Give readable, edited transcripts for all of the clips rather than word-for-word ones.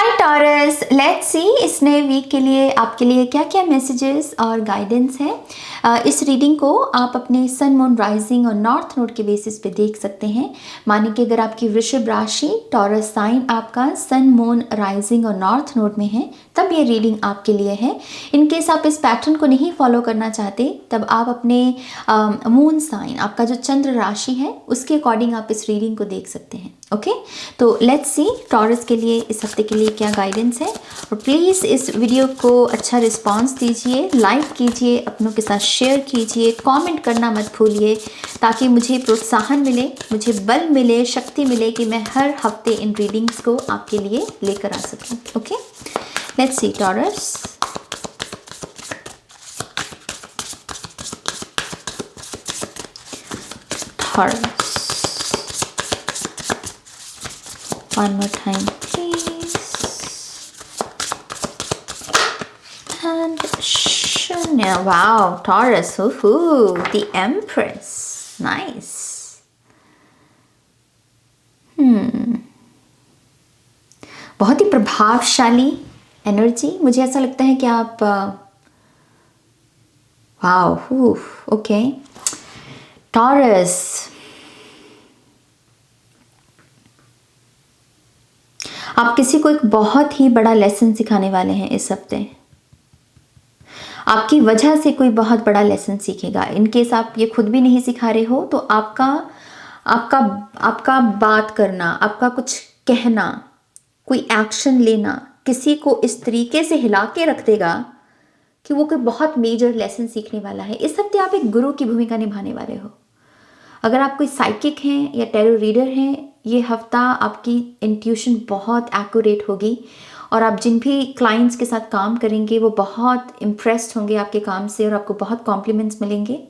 Hi taurus, let's see इस नए week के लिए आपके लिए क्या क्या मैसेजेस और गाइडेंस है। इस रीडिंग को आप अपने सन मून राइजिंग और नॉर्थ नोड के बेसिस पे देख सकते हैं। माने कि अगर आपकी वृषभ राशि टॉरस साइन आपका सन मून राइजिंग और नॉर्थ नोड में है तब ये रीडिंग आपके लिए है। इन केस आप इस पैटर्न को नहीं फॉलो करना चाहते तब आप अपने मून साइन आपका जो चंद्र राशि है उसके अकॉर्डिंग आप इस रीडिंग को देख सकते हैं। ओके, तो लेट्स सी टॉरस के लिए इस हफ्ते के लिए क्या गाइडेंस है। और प्लीज़ इस वीडियो को अच्छा रिस्पांस दीजिए, लाइक कीजिए, अपनों के साथ शेयर कीजिए, कमेंट करना मत भूलिए ताकि मुझे प्रोत्साहन मिले, मुझे बल मिले, शक्ति मिले कि मैं हर हफ्ते इन रीडिंग्स को आपके लिए लेकर आ सकूं। Okay, let's see taurus. Taurus, one more time please, and Shunya. Wow, Taurus, the Empress, nice. बहुत ही प्रभावशाली एनर्जी। मुझे ऐसा लगता है कि आप वाओ, ओके टॉरस, आप किसी को एक बहुत ही बड़ा लेसन सिखाने वाले हैं इस हफ्ते। आपकी वजह से कोई बहुत बड़ा लेसन सीखेगा। इन केस आप ये खुद भी नहीं सिखा रहे हो तो आपका बात करना, आपका कुछ कहना, कोई एक्शन लेना किसी को इस तरीके से हिला के रख देगा कि वो कोई बहुत मेजर लेसन सीखने वाला है। इस हफ्ते आप एक गुरु की भूमिका निभाने वाले हो। अगर आप कोई साइकिक हैं या टैरो रीडर हैं, ये हफ्ता आपकी इंट्यूशन बहुत एक्यूरेट होगी और आप जिन भी क्लाइंट्स के साथ काम करेंगे वो बहुत इम्प्रेस्ड होंगे आपके काम से और आपको बहुत कॉम्प्लीमेंट्स मिलेंगे।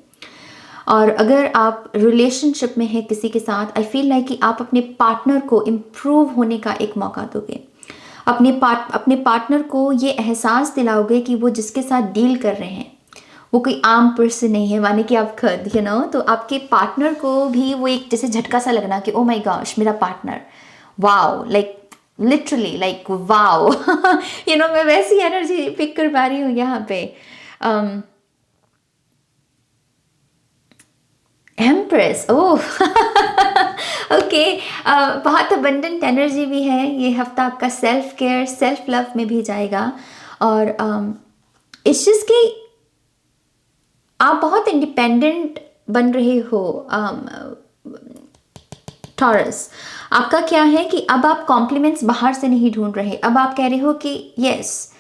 और अगर आप रिलेशनशिप में हैं किसी के साथ, आई फील लाइक कि आप अपने पार्टनर को इम्प्रूव होने का एक मौका दोगे। अपने पार्टनर को ये एहसास दिलाओगे कि वो जिसके साथ डील कर रहे हैं वो कोई आम पर्सन नहीं है, माने कि आप खुद तो आपके पार्टनर को भी वो एक जैसे झटका सा लगना कि ओ माय गॉश मेरा partner, wow, like literally like wow मैं वैसी एनर्जी पिक कर पा रही हूँ यहाँ पे। एम्प्रेस, ओह ओके, बहुत अबंडेंट एनर्जी भी है। ये हफ्ता आपका सेल्फ केयर, सेल्फ लव में भी जाएगा और इट्स जस्ट कि आप बहुत इंडिपेंडेंट बन रहे हो। टॉरस, आपका क्या है कि अब आप कॉम्प्लीमेंट्स बाहर से नहीं ढूंढ रहे। अब आप कह रहे हो कि यस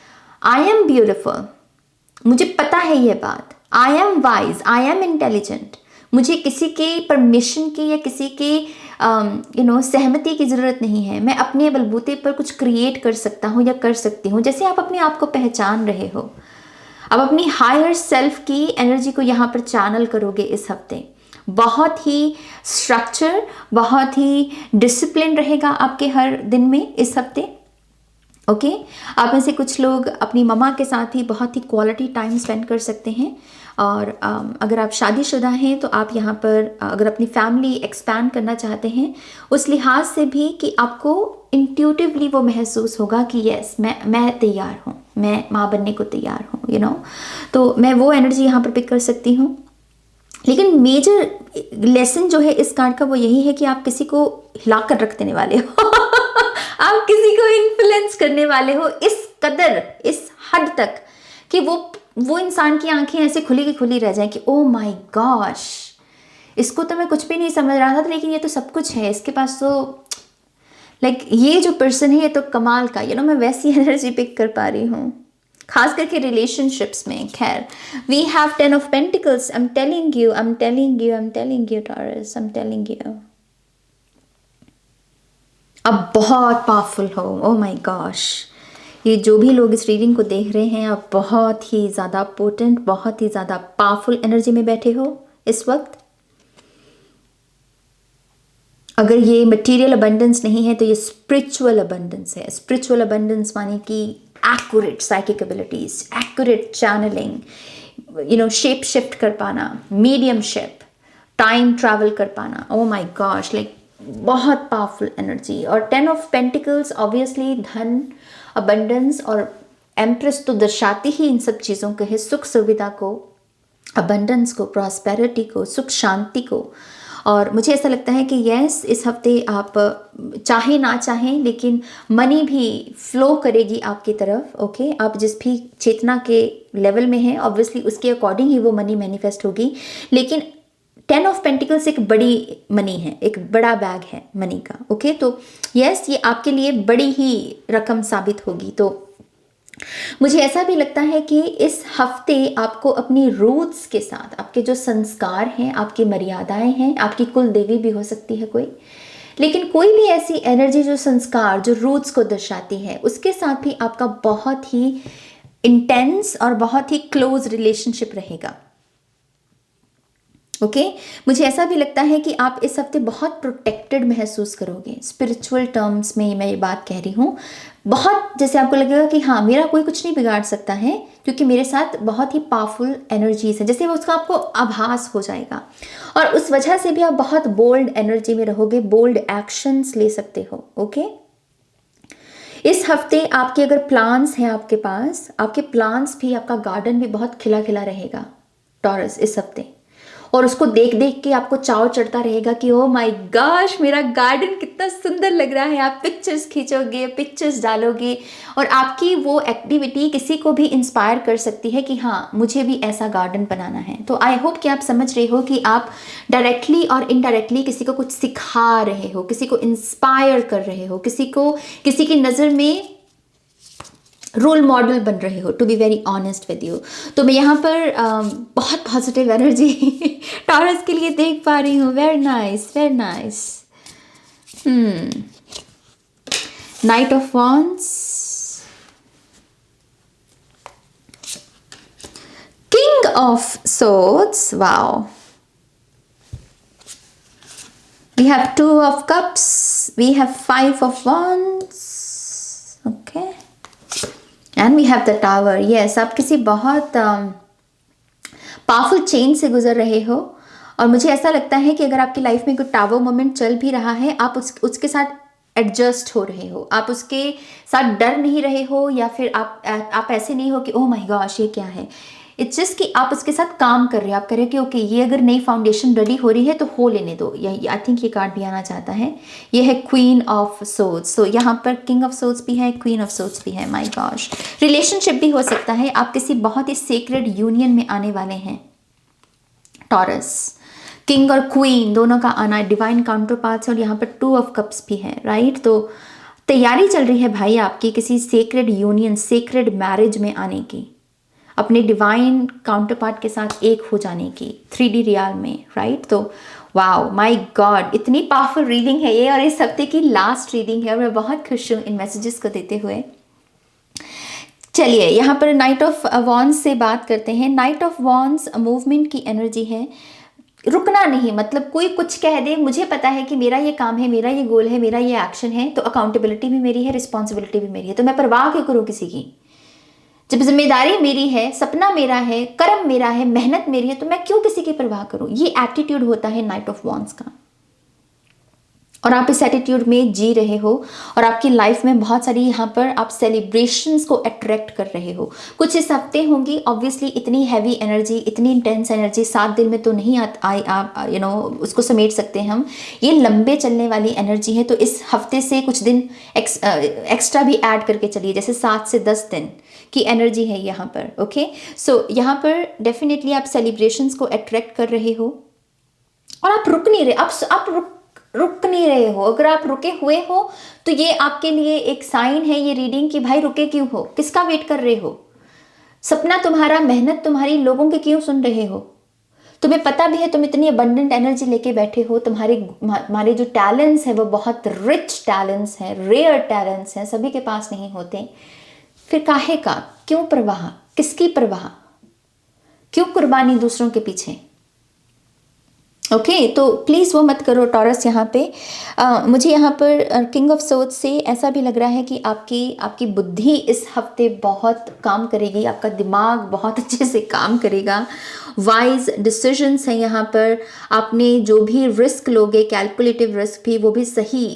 आई एम ब्यूटिफुल, मुझे पता है ये बात, I am wise, I am intelligent, मुझे किसी के परमिशन की या किसी के सहमति की ज़रूरत नहीं है। मैं अपने बलबूते पर कुछ क्रिएट कर सकता हूँ या कर सकती हूँ। जैसे आप अपने आप को पहचान रहे हो, अब अपनी हायर सेल्फ की एनर्जी को यहाँ पर चैनल करोगे इस हफ्ते। बहुत ही स्ट्रक्चर, बहुत ही डिसिप्लिन रहेगा आपके हर दिन में इस हफ्ते। ओके, आप में से कुछ लोग अपनी मम्मा के साथ ही बहुत ही क्वालिटी टाइम स्पेंड कर सकते हैं। और अगर आप शादीशुदा हैं तो आप यहाँ पर अगर अपनी फैमिली एक्सपैंड करना चाहते हैं उस लिहाज से भी कि आपको इंट्यूटिवली वो महसूस होगा कि यस मैं तैयार हूँ, मैं माँ बनने को तैयार हूँ तो मैं वो एनर्जी यहाँ पर पिक कर सकती हूँ। लेकिन मेजर लेसन जो है इस कार्ड का वो यही है कि आप किसी को हिला कर रख देने वाले हो आप किसी को इन्फ्लुएंस करने वाले हो इस कदर, इस हद तक कि वो इंसान की आंखें ऐसे खुली की खुली रह जाएं कि ओ माय गॉश, इसको तो मैं कुछ भी नहीं समझ रहा था लेकिन ये तो सब कुछ है इसके पास। तो लाइक ये जो पर्सन है ये तो कमाल का, मैं वैसी एनर्जी पिक कर पा रही हूँ खास करके रिलेशनशिप्स में। खैर, we have 10 of pentacles. I am telling you Taurus, I am telling you अब बहुत पावरफुल हो। ओह माय गॉश, ये जो भी लोग इस रीडिंग को देख रहे हैं आप बहुत ही ज़्यादा पोटेंट, बहुत ही ज़्यादा पावरफुल एनर्जी में बैठे हो इस वक्त। अगर ये मटेरियल अबंडेंस नहीं है तो ये स्पिरिचुअल अबंडेंस है। स्पिरिचुअल अबंडेंस माने कि accurate psychic abilities, accurate channelling, shape shift कर पाना, मीडियमशिप, टाइम ट्रैवल कर पाना। ओह माय गॉश, लाइक बहुत पावरफुल एनर्जी। और 10 ऑफ पेंटिकल्स ऑब्वियसली धन, अबंडेंस, और एम्प्रेस तो दर्शाती ही इन सब चीज़ों को है, सुख सुविधा को, अबंडेंस को, प्रॉस्पेरिटी को, सुख शांति को। और मुझे ऐसा लगता है कि यस, इस हफ्ते आप चाहे ना चाहें लेकिन मनी भी फ्लो करेगी आपकी तरफ। ओके, आप जिस भी चेतना के लेवल में हैं ऑब्वियसली उसके अकॉर्डिंग ही वो मनी मैनिफेस्ट होगी। लेकिन 10 ऑफ पेंटिकल्स एक बड़ी मनी है, एक बड़ा बैग है मनी का। ओके, तो यस, ये आपके लिए बड़ी ही रकम साबित होगी। तो मुझे ऐसा भी लगता है कि इस हफ्ते आपको अपनी रूट्स के साथ, आपके जो संस्कार हैं, आपकी मर्यादाएं हैं, आपकी कुल देवी भी हो सकती है कोई, लेकिन कोई भी ऐसी एनर्जी जो संस्कार, जो रूट्स को दर्शाती है, उसके साथ भी आपका बहुत ही इंटेंस और बहुत ही क्लोज रिलेशनशिप रहेगा। ओके, मुझे ऐसा भी लगता है कि आप इस हफ्ते बहुत प्रोटेक्टेड महसूस करोगे। स्पिरिचुअल टर्म्स में मैं ये बात कह रही हूँ, बहुत जैसे आपको लगेगा कि हाँ, मेरा कोई कुछ नहीं बिगाड़ सकता है क्योंकि मेरे साथ बहुत ही पावरफुल एनर्जीज है, जैसे उसका आपको आभास हो जाएगा। और उस वजह से भी आप बहुत बोल्ड एनर्जी में रहोगे, बोल्ड एक्शंस ले सकते हो। ओके, इस हफ्ते आपके अगर प्लान्स हैं आपके पास, आपके प्लान्स भी, आपका गार्डन भी बहुत खिला खिला रहेगा टॉरस इस हफ्ते। और उसको देख देख के आपको चाव चढ़ता रहेगा कि ओ माय गॉश, मेरा गार्डन कितना सुंदर लग रहा है। आप पिक्चर्स खींचोगे, पिक्चर्स डालोगे, और आपकी वो एक्टिविटी किसी को भी इंस्पायर कर सकती है कि हाँ, मुझे भी ऐसा गार्डन बनाना है। तो आई होप कि आप समझ रहे हो कि आप डायरेक्टली और इनडायरेक्टली किसी को कुछ सिखा रहे हो, किसी को इंस्पायर कर रहे हो, किसी को, किसी की नज़र में रोल मॉडल बन रहे हो, to be very honest with you. तो मैं यहाँ पर बहुत पॉजिटिव एनर्जी टॉरस के लिए देख पा रही हूँ। Very nice, very nice. Night of wands, king of swords, wow, we have 2 of cups, we have 5 of wands, okay, and we have the tower. yes, आप किसी बहुत पावरफुल चेंज से गुजर रहे हो, और मुझे ऐसा लगता है कि अगर आपकी लाइफ में कोई टावर मोमेंट चल भी रहा है, आप उसके साथ एडजस्ट हो रहे हो, आप उसके साथ डर नहीं रहे हो, या फिर आप ऐसे नहीं हो कि ओह माय गॉश ये क्या है। इट्स जस्ट कि आप उसके साथ काम कर रहे हो, आप कह रहे हो कि ओके, ये अगर नई फाउंडेशन रेडी हो रही है तो हो लेने दो। आई थिंक ये कार्ड भी आना चाहता है, ये है क्वीन ऑफ सोर्ड्स। सो यहाँ पर किंग ऑफ सोर्ड्स भी है, क्वीन ऑफ सोर्ड्स भी है। माय गॉश, रिलेशनशिप भी हो सकता है, आप किसी बहुत ही सेक्रेड यूनियन में आने वाले हैं टॉरस। किंग और क्वीन दोनों का आना, डिवाइन काउंटर पार्ट्स, और यहाँ पर 2 of cups भी है, राइट। तो तैयारी चल रही है भाई आपकी किसी सेक्रेड यूनियन, सेक्रेड मैरिज में आने की, अपने डिवाइन काउंटर पार्ट के साथ एक हो जाने की 3D रियल में, राइट। तो वाओ, माय गॉड, इतनी पावरफुल रीडिंग है ये, और इस हफ्ते की लास्ट रीडिंग है, और मैं बहुत खुश हूँ इन मैसेजेस को देते हुए। चलिए यहाँ पर नाइट ऑफ वॉन्ड्स से बात करते हैं। नाइट ऑफ वॉन्ड्स मूवमेंट की एनर्जी है, रुकना नहीं, मतलब कोई कुछ कह दे, मुझे पता है कि मेरा ये काम है, मेरा ये गोल है, मेरा ये एक्शन है, तो अकाउंटेबिलिटी भी मेरी है, रिस्पॉन्सिबिलिटी भी मेरी है, तो मैं परवाह क्यों करूँ किसी की। जब जिम्मेदारी मेरी है, सपना मेरा है, कर्म मेरा है, मेहनत मेरी है, तो मैं क्यों किसी की परवाह करूं। ये एटीट्यूड होता है नाइट ऑफ वॉन्ड्स का, और आप इस एटीट्यूड में जी रहे हो, और आपकी लाइफ में बहुत सारी यहाँ पर आप सेलिब्रेशंस को अट्रैक्ट कर रहे हो। कुछ इस हफ्ते होंगी ऑब्वियसली, इतनी हैवी एनर्जी, इतनी इंटेंस एनर्जी 7 दिन में तो नहीं आप उसको समेट सकते हम, ये लंबे चलने वाली एनर्जी है। तो इस हफ्ते से कुछ दिन एक्स्ट्रा भी ऐड करके चलिए, जैसे 7 से 10 दिन की एनर्जी है यहाँ पर। ओके, सो यहाँ पर डेफिनेटली आप सेलिब्रेशंस को अट्रैक्ट कर रहे हो, और आप रुक नहीं रहे, आप रुक नहीं रहे हो। अगर आप रुके हुए हो तो ये आपके लिए एक साइन है, ये रीडिंग, कि भाई रुके क्यों हो, किसका वेट कर रहे हो, सपना तुम्हारा, मेहनत तुम्हारी, लोगों के क्यों सुन रहे हो। तुम्हें पता भी है तुम इतनी अबंडेंट एनर्जी लेके बैठे हो, तुम्हारे जो टैलेंट्स हैं वो बहुत रिच टैलेंट्स हैं, रेयर टैलेंट्स हैं, सभी के पास नहीं होते। फिर काहे का, क्यों परवाह, किसकी परवाह, क्यों कुर्बानी दूसरों के पीछे। ओके तो प्लीज़ वो मत करो टॉरस यहाँ पे। मुझे यहाँ पर किंग ऑफ सोर्ड से ऐसा भी लग रहा है कि आपकी आपकी बुद्धि इस हफ्ते बहुत काम करेगी, आपका दिमाग बहुत अच्छे से काम करेगा। वाइज डिसीजंस हैं यहाँ पर। आपने जो भी रिस्क लोगे, कैलकुलेटिव रिस्क भी, वो भी सही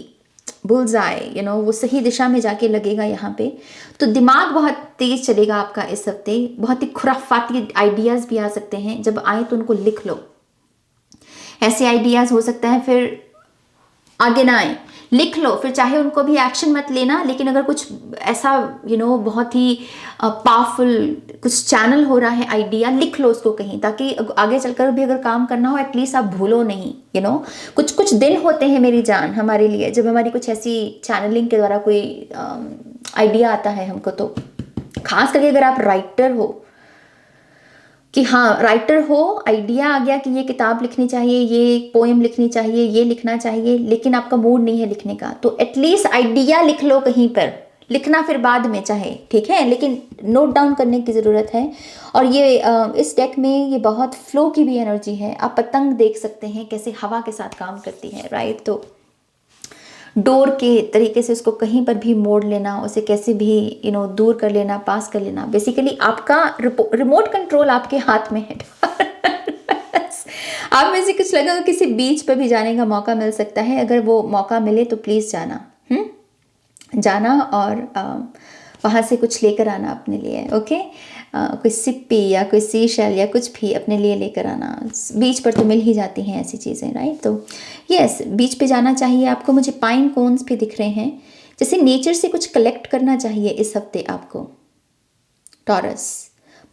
बुलजाए, वो सही दिशा में जाके लगेगा यहाँ पे। तो दिमाग बहुत तेज चलेगा आपका इस हफ्ते। बहुत ही खुराफाती आइडियाज़ भी आ सकते हैं, जब आए तो उनको लिख लो। ऐसे आइडियाज़ हो सकता है फिर आगे ना आए, लिख लो फिर, चाहे उनको भी एक्शन मत लेना, लेकिन अगर कुछ ऐसा बहुत ही पावरफुल कुछ चैनल हो रहा है आइडिया, लिख लो उसको कहीं, ताकि आगे चलकर भी अगर काम करना हो एटलीस्ट आप भूलो नहीं। कुछ कुछ दिन होते हैं मेरी जान हमारे लिए, जब हमारी कुछ ऐसी चैनलिंग के द्वारा कोई आइडिया आता है हमको, तो खास करके अगर आप राइटर हो, कि हाँ राइटर हो, आइडिया आ गया कि ये किताब लिखनी चाहिए, ये पोएम लिखनी चाहिए, ये लिखना चाहिए, लेकिन आपका मूड नहीं है लिखने का, तो एटलीस्ट आइडिया लिख लो कहीं पर। लिखना फिर बाद में चाहे, ठीक है, लेकिन नोट डाउन करने की ज़रूरत है। और ये इस डेक में ये बहुत फ्लो की भी एनर्जी है। आप पतंग देख सकते हैं कैसे हवा के साथ काम करती है, राइट। तो डोर के तरीके से उसको कहीं पर भी मोड़ लेना, उसे कैसे भी दूर कर लेना, पास कर लेना। बेसिकली आपका रिमोट कंट्रोल आपके हाथ में है। आप में से कुछ लगा तो किसी बीच पर भी जाने का मौका मिल सकता है। अगर वो मौका मिले तो प्लीज़ जाना, जाना और वहाँ से कुछ लेकर आना अपने लिए। ओके, कोई सिप्पी या कोई सी शेल या कुछ भी अपने लिए लेकर आना। बीच पर तो मिल ही जाती हैं ऐसी चीज़ें, राइट। तो यस, बीच पे जाना चाहिए आपको। मुझे पाइन कोन्स भी दिख रहे हैं, जैसे नेचर से कुछ कलेक्ट करना चाहिए इस हफ्ते आपको, टॉरस।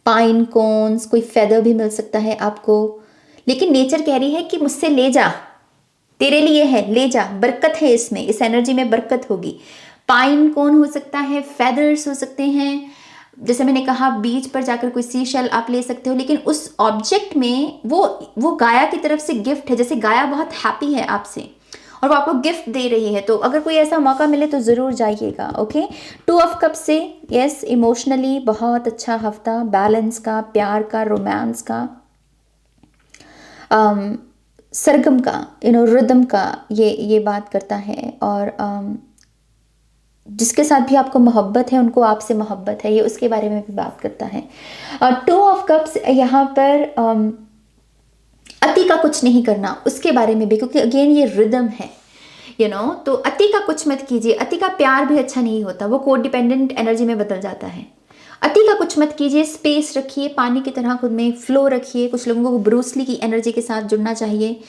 पाइन कोन्स, कोई फेदर भी मिल सकता है आपको, लेकिन नेचर कह रही है कि मुझसे ले जा, तेरे लिए है, ले जा, बरकत है इसमें, इस एनर्जी में बरकत होगी। पाइन कोन हो सकता है, फेदर्स हो सकते हैं, जैसे मैंने कहा बीच पर जाकर कोई सी शेल आप ले सकते हो, लेकिन उस ऑब्जेक्ट में वो गाया की तरफ से गिफ्ट है। जैसे गाया बहुत हैप्पी है आपसे और वो आपको गिफ्ट दे रही है, तो अगर कोई ऐसा मौका मिले तो ज़रूर जाइएगा। ओके, 2 ऑफ कप से यस, इमोशनली बहुत अच्छा हफ्ता, बैलेंस का, प्यार का, रोमांस का, सरगम का, रिदम का ये बात करता है। और जिसके साथ भी आपको मोहब्बत है, उनको आपसे मोहब्बत है, ये उसके बारे में भी बात करता है। और 2 ऑफ कप्स यहाँ पर अति का कुछ नहीं करना, उसके बारे में भी, क्योंकि अगेन ये रिदम है, तो अति का कुछ मत कीजिए। अति का प्यार भी अच्छा नहीं होता, वो कोड डिपेंडेंट एनर्जी में बदल जाता है। अति का कुछ मत कीजिए, स्पेस रखिए, पानी की तरह खुद में फ्लो रखिए। कुछ लोगों को ब्रूस ली की एनर्जी के साथ जुड़ना चाहिए।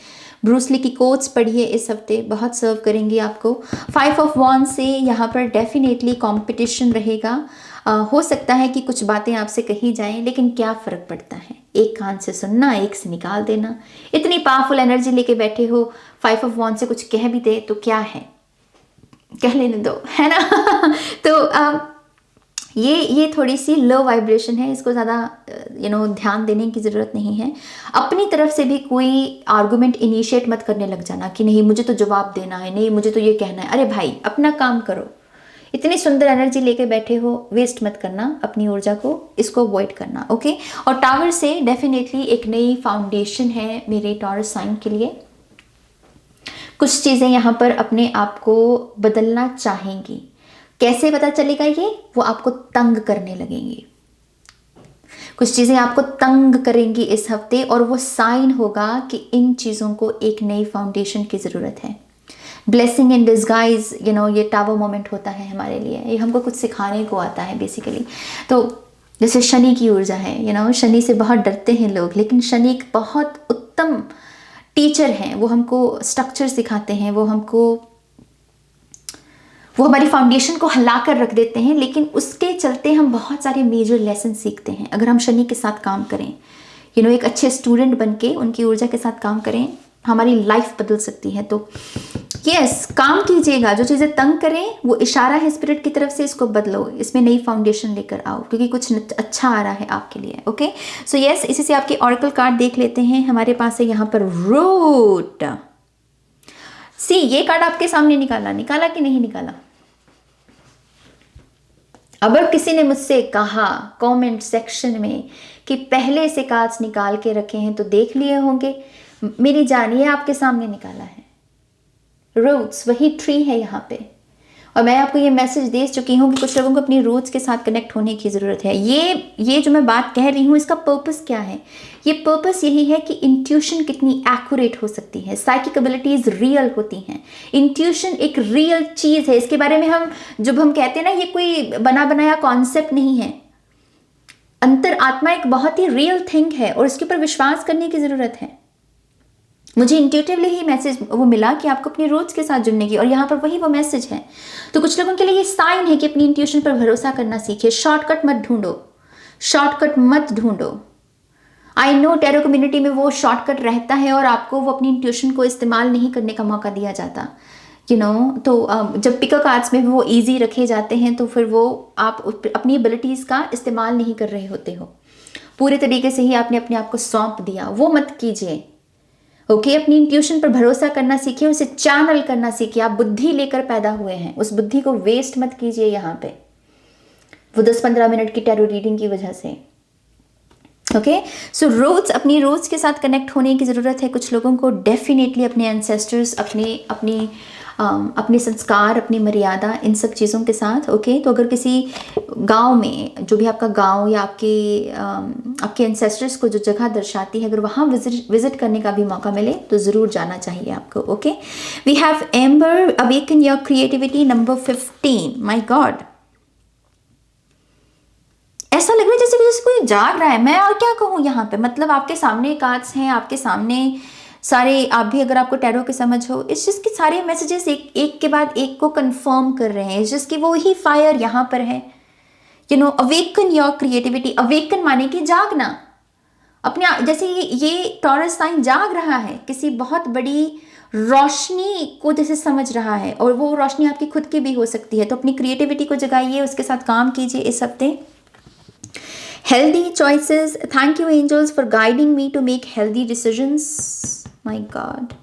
ब्रूस ली की कोट्स पढ़िए इस हफ्ते, बहुत सर्व करेंगी आपको। 5 ऑफ वॉन्ड्स से यहाँ पर डेफिनेटली कंपटीशन रहेगा। हो सकता है कि कुछ बातें आपसे कही जाएं, लेकिन क्या फ़र्क पड़ता है, एक कान से सुनना, एक से निकाल देना। इतनी पावरफुल एनर्जी लेके बैठे हो, 5 ऑफ वॉन्ड्स से कुछ कह भी दे तो क्या है, कह लेने दो, है ना। तो ये थोड़ी सी लो वाइब्रेशन है, इसको ज़्यादा ध्यान देने की ज़रूरत नहीं है। अपनी तरफ से भी कोई आर्गुमेंट इनिशिएट मत करने लग जाना कि नहीं मुझे तो जवाब देना है, नहीं मुझे तो ये कहना है। अरे भाई, अपना काम करो। इतनी सुंदर एनर्जी लेके बैठे हो, वेस्ट मत करना अपनी ऊर्जा को, इसको अवॉइड करना। ओके, और टावर से डेफिनेटली एक नई फाउंडेशन है मेरे टॉरस साइन के लिए। कुछ चीज़ें यहाँ पर अपने आप को बदलना चाहेंगी। कैसे पता चलेगा ये, वो आपको तंग करने लगेंगी। कुछ चीज़ें आपको तंग करेंगी इस हफ्ते, और वो साइन होगा कि इन चीज़ों को एक नई फाउंडेशन की ज़रूरत है। ब्लेसिंग इन डिस्गाइज, ये टावर मोमेंट होता है हमारे लिए, ये हमको कुछ सिखाने को आता है बेसिकली। तो जैसे शनि की ऊर्जा है, शनि से बहुत डरते हैं लोग, लेकिन शनि एक बहुत उत्तम टीचर हैं। वो हमको स्ट्रक्चर सिखाते हैं, वो हमारी फाउंडेशन को हिला कर रख देते हैं, लेकिन उसके चलते हम बहुत सारे मेजर लेसन सीखते हैं अगर हम शनि के साथ काम करें। एक अच्छे स्टूडेंट बन के उनकी ऊर्जा के साथ काम करें, हमारी लाइफ बदल सकती है। तो यस, काम कीजिएगा। जो चीज़ें तंग करें वो इशारा है स्पिरिट की तरफ से, इसको बदलो, इसमें नई फाउंडेशन लेकर आओ, क्योंकि कुछ अच्छा आ रहा है आपके लिए। ओके, सो यस, इसी से आपके ऑरेकल कार्ड देख लेते हैं। हमारे पास है यहाँ पर रूट। सी, ये कार्ड आपके सामने निकाला कि नहीं निकाला? अगर किसी ने मुझसे कहा कमेंट सेक्शन में कि पहले से कार्ड्स निकाल के रखे हैं, तो देख लिए होंगे। मेरी जान, ये आपके सामने निकाला है, रूट्स वही ट्री है यहाँ पे। और मैं आपको ये मैसेज दे चुकी हूँ कि कुछ लोगों को अपनी रूट्स के साथ कनेक्ट होने की ज़रूरत है। ये जो मैं बात कह रही हूँ, इसका पर्पस क्या है? ये पर्पस यही है कि इंट्यूशन कितनी एक्यूरेट हो सकती है, साइकिक एबिलिटीज रियल होती हैं। इंट्यूशन एक रियल चीज़ है, इसके बारे में हम जब हम कहते हैं ना, ये कोई बना बनाया कॉन्सेप्ट नहीं है। अंतर आत्मा एक बहुत ही रियल थिंग है और इसके ऊपर विश्वास करने की ज़रूरत है। मुझे इंट्यूटिवली ही मैसेज वो मिला कि आपको अपनी रूट्स के साथ जुड़ने की, और यहाँ पर वही वो मैसेज है। तो कुछ लोगों के लिए ये साइन है कि अपनी इंट्यूशन पर भरोसा करना सीखिए। शॉर्टकट मत ढूंढो, शॉर्टकट मत ढूंढो। आई नो टैरो कम्युनिटी में वो शॉर्टकट रहता है और आपको वो अपनी इंट्यूशन को इस्तेमाल नहीं करने का मौका दिया जाता, तो जब पिक कार्ड्स में वो ईजी रखे जाते हैं तो फिर वो आप अपनी एबिलिटीज़ का इस्तेमाल नहीं कर रहे होते हो। पूरे तरीके से ही आपने अपने आप को सौंप दिया, वो मत कीजिए। ओके, अपनी इंट्यूशन पर भरोसा करना सीखिए, उसे चैनल करना सीखिए। आप बुद्धि लेकर पैदा हुए हैं, उस बुद्धि को वेस्ट मत कीजिए यहाँ पे वो 10-15 मिनट की टैरो रीडिंग की वजह से। ओके, सो रोज अपनी रोज के साथ कनेक्ट होने की ज़रूरत है कुछ लोगों को। डेफिनेटली अपने एंसेस्टर्स, अपने संस्कार, अपनी मर्यादा, इन सब चीज़ों के साथ। ओके, तो अगर किसी गांव में, जो भी आपका गांव या आपके एंसेस्टर्स को जो जगह दर्शाती है, अगर वहाँ विजिट करने का भी मौका मिले तो ज़रूर जाना चाहिए आपको। Okay, we have amber, awaken your creativity, number 15। My god, ऐसा लग रहा है जैसे कोई जाग रहा है। मैं और क्या कहूँ यहाँ पे, मतलब आपके सामने कार्ड्स हैं, आपके सामने सारे, आप भी अगर आपको टैरो की समझ हो, इस चीज़ के सारे मैसेजेस एक के बाद एक को कंफर्म कर रहे हैं। जिसकी वो ही फायर यहाँ पर है। Awaken your creativity. अवेकन माने कि जागना। अपने जैसे ये टॉरस साइन जाग रहा है, किसी बहुत बड़ी रोशनी को जैसे समझ रहा है, और वो रोशनी आपकी खुद की भी हो सकती है। तो अपनी क्रिएटिविटी को जगाइए, उसके साथ काम कीजिए इस हफ्ते। Healthy choices. Thank you, angels, for guiding me to make healthy decisions. My God.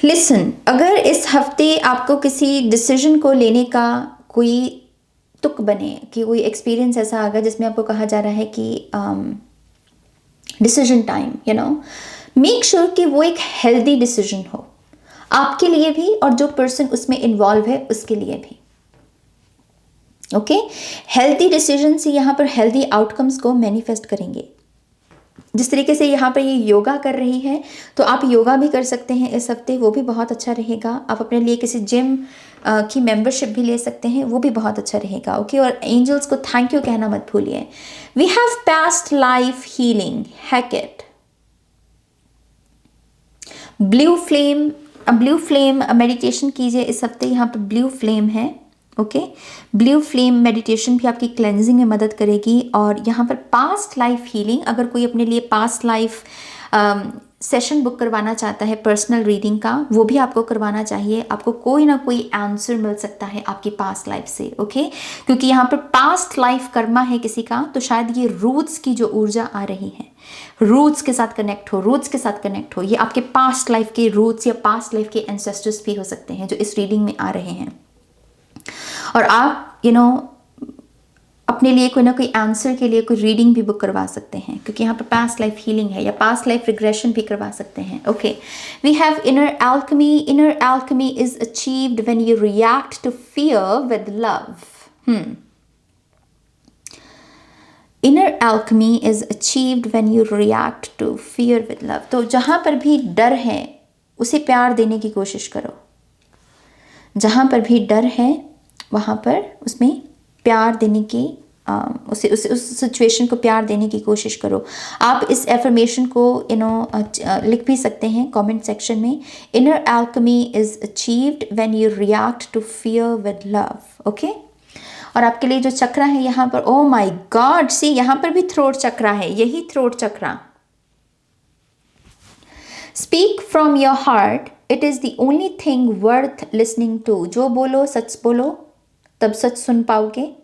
Listen, अगर इस हफ्ते आपको किसी डिसीजन को लेने का कोई तुक बने, कि कोई एक्सपीरियंस ऐसा आ गया जिसमें आपको कहा जा रहा है कि डिसीजन टाइम, मेक श्योर कि वो एक हेल्दी डिसीजन हो आपके लिए भी और जो पर्सन उसमें इन्वॉल्व है उसके लिए भी। ओके, हेल्दी डिसीजन से यहाँ पर हेल्दी आउटकम्स को मैनिफेस्ट करेंगे। जिस तरीके से यहाँ पर ये योगा कर रही है, तो आप योगा भी कर सकते हैं इस हफ्ते, वो भी बहुत अच्छा रहेगा। आप अपने लिए किसी जिम की मेंबरशिप भी ले सकते हैं, वो भी बहुत अच्छा रहेगा। ओके, और एंजल्स को थैंक यू कहना मत भूलिए। We have past life healing, Hecate, blue flame meditation कीजिए इस हफ्ते। यहाँ पर ब्लू फ्लेम है। ओके, ब्लू फ्लेम मेडिटेशन भी आपकी क्लेंजिंग में मदद करेगी। और यहाँ पर पास्ट लाइफ हीलिंग, अगर कोई अपने लिए पास्ट लाइफ सेशन बुक करवाना चाहता है पर्सनल रीडिंग का, वो भी आपको करवाना चाहिए। आपको कोई ना कोई आंसर मिल सकता है आपकी पास्ट लाइफ से। ओके, क्योंकि यहाँ पर पास्ट लाइफ कर्मा है किसी का, तो शायद ये रूट्स की जो ऊर्जा आ रही है, रूट्स के साथ कनेक्ट हो। ये आपके पास्ट लाइफ के रूट्स या पास्ट लाइफ के एंसेस्टर्स भी हो सकते हैं जो इस रीडिंग में आ रहे हैं। और आप अपने लिए कोई ना कोई आंसर के लिए कोई रीडिंग भी बुक करवा सकते हैं, क्योंकि यहाँ पर पास्ट लाइफ हीलिंग है, या पास्ट लाइफ रिग्रेशन भी करवा सकते हैं। Okay, we have inner alchemy. Inner alchemy is achieved when you react to fear with love. Inner alchemy is achieved when you react to fear with love. तो जहाँ पर भी डर है उसे प्यार देने की कोशिश करो। जहाँ पर भी डर है वहाँ पर उसमें प्यार देने की, उस सिचुएशन को प्यार देने की कोशिश करो। आप इस एफर्मेशन को लिख भी सकते हैं कमेंट सेक्शन में। Inner alchemy is achieved when you react to fear with love. Okay, और आपके लिए जो चक्रा है यहाँ पर, ओ माय गॉड, सी यहाँ पर भी थ्रोट चक्रा है, यही throat chakra. Speak from your heart, it is the only thing worth listening to. जो बोलो सच बोलो, तब सच सुन पाओगे।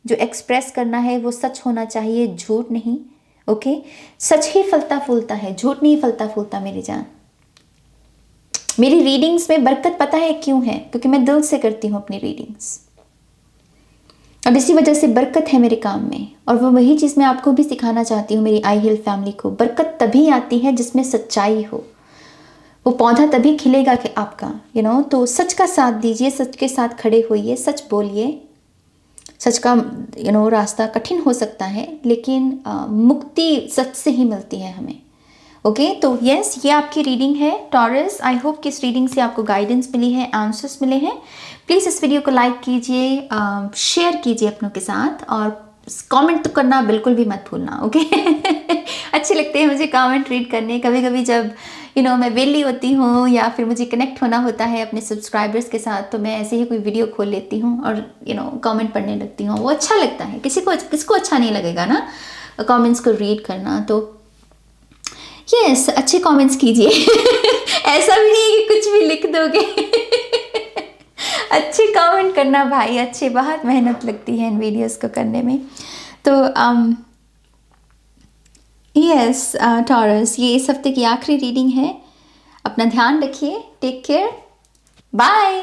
जो एक्सप्रेस करना है वो सच होना चाहिए, झूठ नहीं। ओके, सच ही फलता फूलता है, झूठ नहीं फलता फूलता मेरी जान। मेरी रीडिंग्स में बरकत पता है क्यों है? क्योंकि मैं दिल से करती हूँ अपनी रीडिंग्स। अब इसी वजह से बरकत है मेरे काम में, और वो वही चीज़ मैं आपको भी सिखाना चाहती हूँ, मेरी आई हिल फैमिली को। बरकत तभी आती है जिसमें सच्चाई हो। वो पौधा तभी खिलेगा कि आपका तो सच का साथ दीजिए, सच के साथ खड़े होइए, सच बोलिए। सच का रास्ता कठिन हो सकता है, लेकिन मुक्ति सच से ही मिलती है हमें। ओके, तो यस, ये आपकी रीडिंग है टॉरस। आई होप कि इस रीडिंग से आपको गाइडेंस मिली है, आंसर्स मिले हैं। प्लीज़ इस वीडियो को लाइक कीजिए, शेयर कीजिए अपनों के साथ, और कमेंट तो करना बिल्कुल भी मत भूलना। ओके अच्छे लगते हैं मुझे कमेंट रीड करने। कभी कभी जब मैं वेली होती हूँ या फिर मुझे कनेक्ट होना होता है अपने सब्सक्राइबर्स के साथ, तो मैं ऐसे ही कोई वीडियो खोल लेती हूँ और कमेंट पढ़ने लगती हूँ। वो अच्छा लगता है। किसको अच्छा नहीं लगेगा ना कमेंट्स को रीड करना। तो यस, अच्छे कमेंट्स कीजिए ऐसा भी नहीं है कि कुछ भी लिख दोगे अच्छे कमेंट करना भाई, अच्छे, बहुत मेहनत लगती है इन वीडियोस को करने में। तो यस टॉरस, ये इस हफ्ते की आखिरी रीडिंग है। अपना ध्यान रखिए, टेक केयर, बाय।